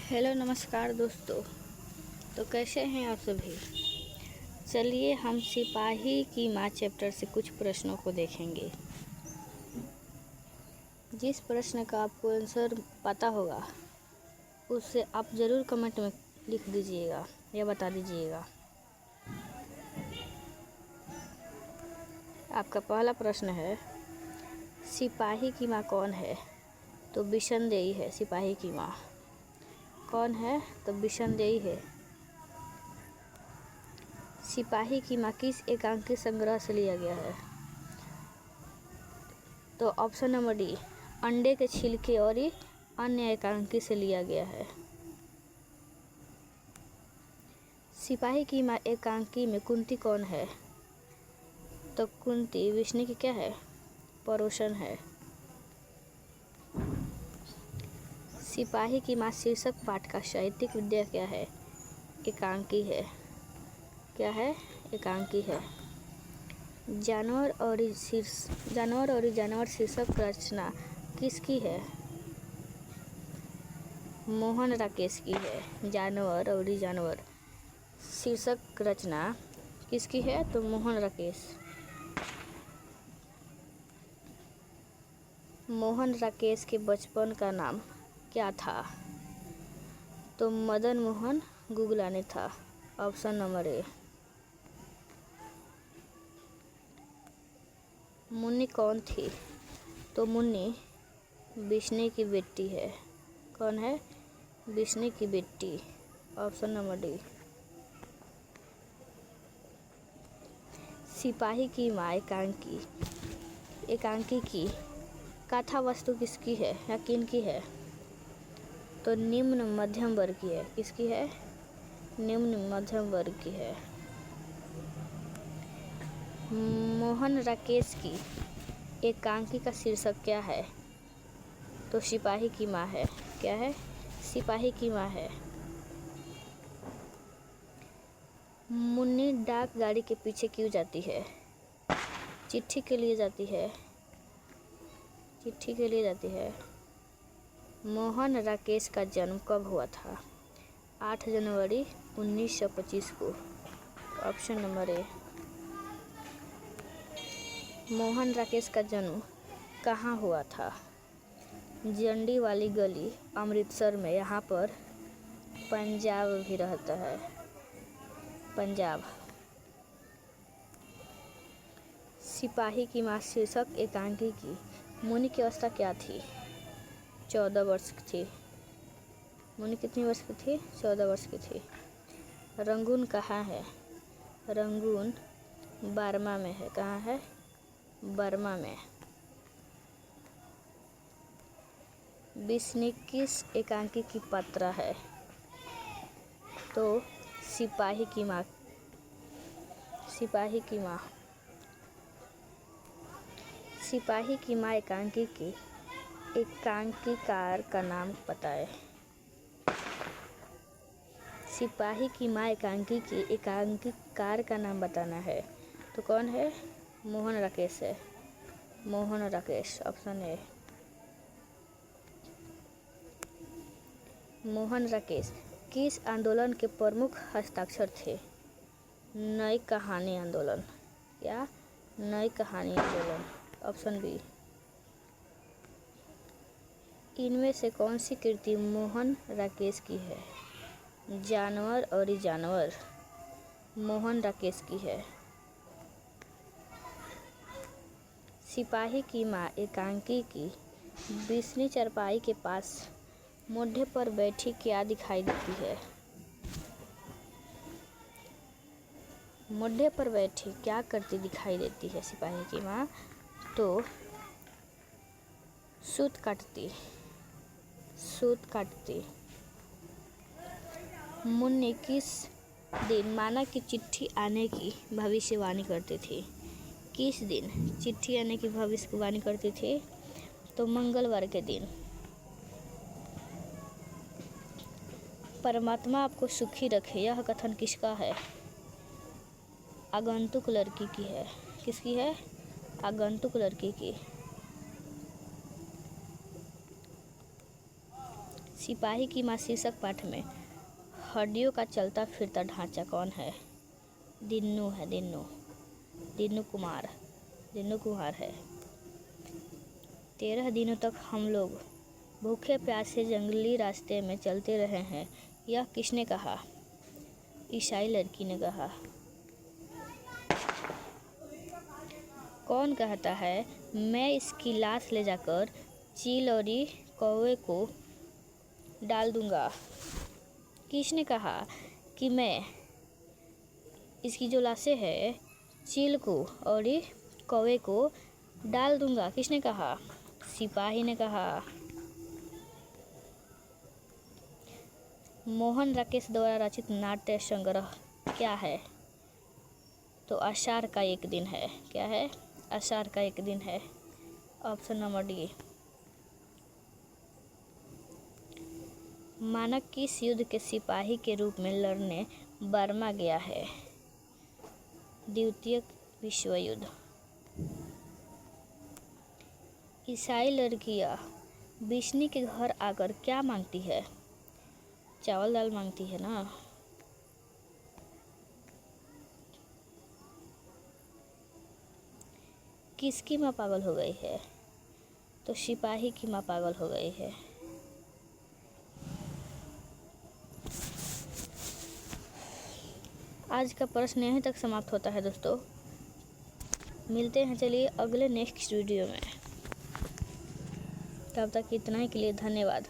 Hello नमस्कार दोस्तों। तो कैसे हैं आप सभी। चलिए हम सिपाही की माँ चैप्टर से कुछ प्रश्नों को देखेंगे। जिस प्रश्न का आपको आंसर पता होगा उससे आप ज़रूर कमेंट में लिख दीजिएगा या बता दीजिएगा। आपका पहला प्रश्न है, सिपाही की माँ कौन है? तो बिशनदेई है सिपाही की माँ। कौन है? तो बिशनदेई है। सिपाही की माँ किस एकांकी संग्रह से लिया गया है? तो ऑप्शन नंबर डी, अंडे के छिलके और अन्य एकांकी से लिया गया है। सिपाही की माँ एकांकी में कुंती कौन है? तो कुंती विष्णु की क्या है? पड़ोसन है। सिपाही की माँ शीर्षक पाठ का साहित्यिक विद्या क्या है? एकांकी है। क्या है? एकांकी है। जानवर और जानवर शीर्षक रचना किसकी है? मोहन राकेश की है। जानवर और जानवर शीर्षक रचना किसकी है? तो मोहन राकेश। मोहन राकेश के बचपन का नाम क्या था? तो मदन मोहन गुगलानी था। Option number A. मुन्नी कौन थी? तो मुन्नी विष्णु की बेटी है। कौन है? विष्णु की बेटी। Option number D. सिपाही की माँ एकांकी की कथा वस्तु किसकी है या किन की है? तो निम्न मध्यम वर्ग की है। किसकी है? निम्न मध्यम वर्ग की है। मोहन राकेश की एकांकी का शीर्षक क्या है? तो सिपाही की माँ है। क्या है? सिपाही की माँ है। मुन्नी डाक गाड़ी के पीछे क्यों जाती है? चिट्ठी के लिए जाती है। चिट्ठी के लिए जाती है। मोहन राकेश का जन्म कब हुआ था? 8 जनवरी 1925 को। Option number A. Mohan Rakesh का जन्म कहाँ हुआ था? जंडी वाली गली अमृतसर में। यहाँ पर पंजाब भी रहता है। पंजाब। सिपाही की माँ शीर्षक एकांकी की मुनि की अवस्था क्या थी? 14 वर्ष की थी। मुनि कितनी वर्ष की थी? 14 वर्ष की थी। रंगून कहाँ है? रंगून बर्मा में है। कहाँ है? बर्मा में। विष्णु किस एकांकी की पत्रा है? तो सिपाही की माँ। सिपाही की माँ। सिपाही की माँ एकांकी की एकांकीकार का नाम बताएं। सिपाही की माँ एकांकी की एकांकीकार का नाम बताना है। तो कौन है? मोहन राकेश है। मोहन राकेश। Option A. मोहन राकेश किस आंदोलन के प्रमुख हस्ताक्षर थे? नई कहानी आंदोलन। क्या? नई कहानी आंदोलन। Option B. इनमें से कौन सी कृति मोहन राकेश की है? जानवर और जानवर मोहन राकेश की है। सिपाही की माँ एकांकी की विष्णु चारपाई के पास मोढ़े पर बैठी क्या दिखाई देती है? मोढ़े पर बैठी क्या करती दिखाई देती है सिपाही की माँ? तो सूत काटती। सूत काटती। मुन्नी किस दिन माना की चिट्ठी आने की भविष्यवाणी करती थी? किस दिन चिट्ठी आने की भविष्यवाणी करती थी? तो मंगलवार के दिन। परमात्मा आपको सुखी रखे यह कथन किसका है? आगंतुक लड़की की है। किसकी है? आगंतुक लड़की की। सिपाही की माँ शीर्षक पाठ में हड्डियों का चलता फिरता ढांचा कौन है? दिन्नू है, दिन्नू। दिन्नू कुमार है। 13 दिनों तक हम लोग भूखे प्यासे जंगली रास्ते में चलते रहे हैं, यह किसने कहा? ईसाई लड़की ने कहा। कौन कहता है मैं इसकी लाश ले जाकर चील और कौवे को डाल दूंगा? किसने कहा कि मैं इसकी जो लाशें है चील को और कौवे को डाल दूंगा? किसने कहा? सिपाही ने कहा। मोहन राकेश द्वारा रचित नाट्य संग्रह क्या है? तो आषाढ़ का एक दिन है। क्या है? आषाढ़ का एक दिन है। Option number D. मानक किस युद्ध के सिपाही के रूप में लड़ने बर्मा गया है? द्वितीय विश्व युद्ध। ईसाई लड़कियां बिश्नी के घर आकर क्या मांगती है? चावल दाल मांगती है ना। किसकी माँ पागल हो गई है? तो सिपाही की माँ पागल हो गई है। आज का प्रश्न यहीं तक समाप्त होता है दोस्तों। मिलते हैं चलिए अगले नेक्स्ट वीडियो में। तब तक इतना ही के लिए धन्यवाद।